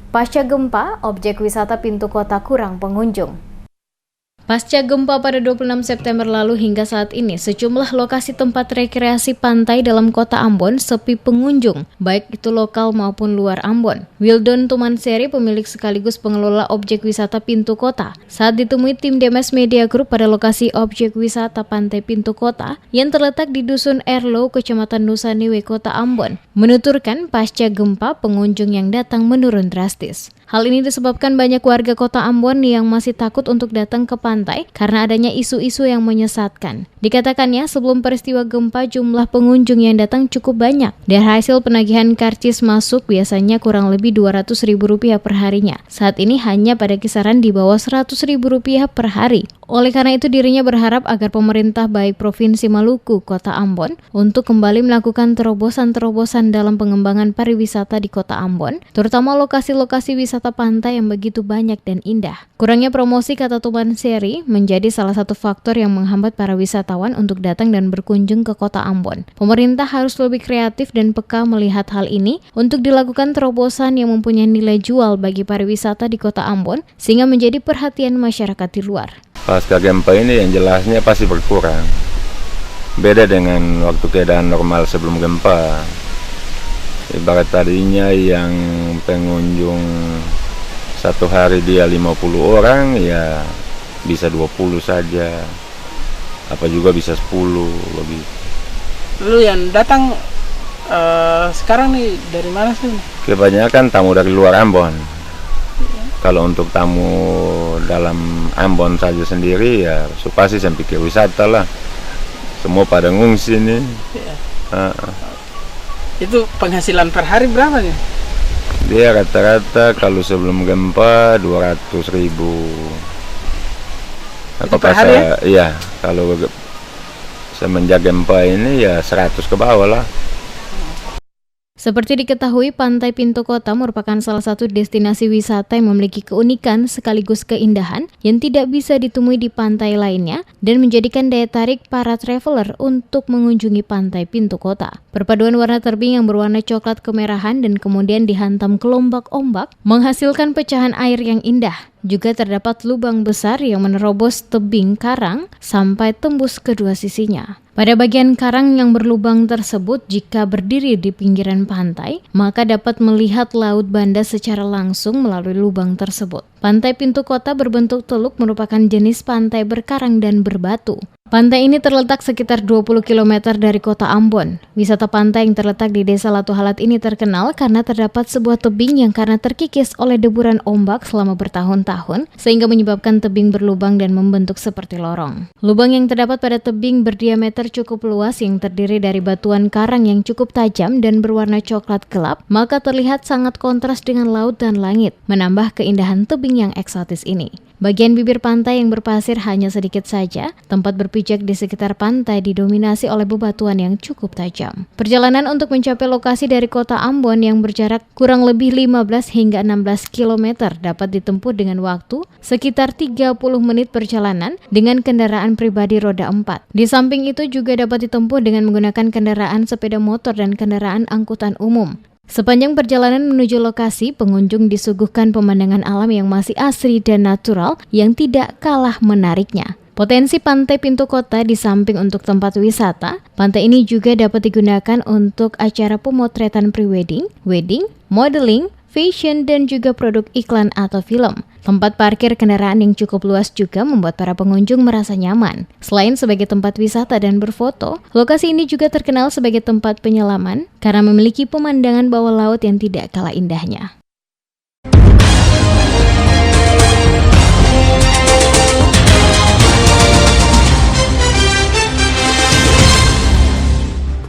Pasca gempa, objek wisata pintu kota kurang pengunjung. Pasca gempa pada 26 September lalu hingga saat ini, sejumlah lokasi tempat rekreasi pantai dalam kota Ambon sepi pengunjung, baik itu lokal maupun luar Ambon. Wildon Tumanseri, pemilik sekaligus pengelola objek wisata pintu kota, saat ditemui tim DMS Media Group pada lokasi objek wisata pantai pintu kota yang terletak di Dusun Erlo, Kecamatan Nusaniwe, Kota Ambon, menuturkan pasca gempa pengunjung yang datang menurun drastis. Hal ini disebabkan banyak warga kota Ambon yang masih takut untuk datang ke pantai karena adanya isu-isu yang menyesatkan. Dikatakannya sebelum peristiwa gempa jumlah pengunjung yang datang cukup banyak. Dari hasil penagihan karcis masuk biasanya kurang lebih Rp200.000 per harinya. Saat ini hanya pada kisaran di bawah Rp100.000 per hari. Oleh karena itu dirinya berharap agar pemerintah baik Provinsi Maluku, Kota Ambon untuk kembali melakukan terobosan-terobosan dalam pengembangan pariwisata di Kota Ambon, terutama lokasi-lokasi wisata pantai yang begitu banyak dan indah. Kurangnya promosi, kata Tumanseri, menjadi salah satu faktor yang menghambat para wisatawan untuk datang dan berkunjung ke Kota Ambon. Pemerintah harus lebih kreatif dan peka melihat hal ini untuk dilakukan terobosan yang mempunyai nilai jual bagi pariwisata di Kota Ambon sehingga menjadi perhatian masyarakat di luar. Pasca gempa ini yang jelasnya pasti berkurang. Beda dengan waktu keadaan normal sebelum gempa. Ibarat tadinya yang pengunjung satu hari dia 50 orang, ya bisa 20 saja. Apa juga bisa 10 begitu. Lu yang datang sekarang nih dari mana sih? Kebanyakan tamu dari luar Ambon. Kalau untuk tamu dalam Ambon saja sendiri ya pasti saya pikir wisata lah. Semua pada ngungsi nih. Itu penghasilan per hari berapa nih? Dia rata-rata kalau sebelum gempa 200.000. Itu per hari ya? Iya, kalau semenjak gempa ini ya 100 ke bawah lah. Seperti diketahui, Pantai Pintu Kota merupakan salah satu destinasi wisata yang memiliki keunikan sekaligus keindahan yang tidak bisa ditemui di pantai lainnya dan menjadikan daya tarik para traveler untuk mengunjungi Pantai Pintu Kota. Perpaduan warna terbing yang berwarna coklat kemerahan dan kemudian dihantam gelombang ombak menghasilkan pecahan air yang indah. Juga terdapat lubang besar yang menerobos tebing karang sampai tembus kedua sisinya. Pada bagian karang yang berlubang tersebut, jika berdiri di pinggiran pantai, maka dapat melihat Laut Banda secara langsung melalui lubang tersebut. Pantai Pintu Kota berbentuk teluk merupakan jenis pantai berkarang dan berbatu. Pantai ini terletak sekitar 20 km dari kota Ambon. Wisata pantai yang terletak di Desa Latuhalat ini terkenal karena terdapat sebuah tebing yang karena terkikis oleh deburan ombak selama bertahun-tahun, sehingga menyebabkan tebing berlubang dan membentuk seperti lorong. Lubang yang terdapat pada tebing berdiameter cukup luas yang terdiri dari batuan karang yang cukup tajam dan berwarna coklat gelap, maka terlihat sangat kontras dengan laut dan langit, menambah keindahan tebing yang eksotis ini. Bagian bibir pantai yang berpasir hanya sedikit saja, tempat berpijak di sekitar pantai didominasi oleh bebatuan yang cukup tajam. Perjalanan untuk mencapai lokasi dari kota Ambon yang berjarak kurang lebih 15 hingga 16 km dapat ditempuh dengan waktu sekitar 30 menit perjalanan dengan kendaraan pribadi roda 4. Di samping itu juga dapat ditempuh dengan menggunakan kendaraan sepeda motor dan kendaraan angkutan umum. Sepanjang perjalanan menuju lokasi, pengunjung disuguhkan pemandangan alam yang masih asri dan natural yang tidak kalah menariknya. Potensi Pantai Pintu Kota di samping untuk tempat wisata, pantai ini juga dapat digunakan untuk acara pemotretan prewedding, wedding, modeling, fashion, dan juga produk iklan atau film. Tempat parkir kendaraan yang cukup luas juga membuat para pengunjung merasa nyaman. Selain sebagai tempat wisata dan berfoto, lokasi ini juga terkenal sebagai tempat penyelaman karena memiliki pemandangan bawah laut yang tidak kalah indahnya.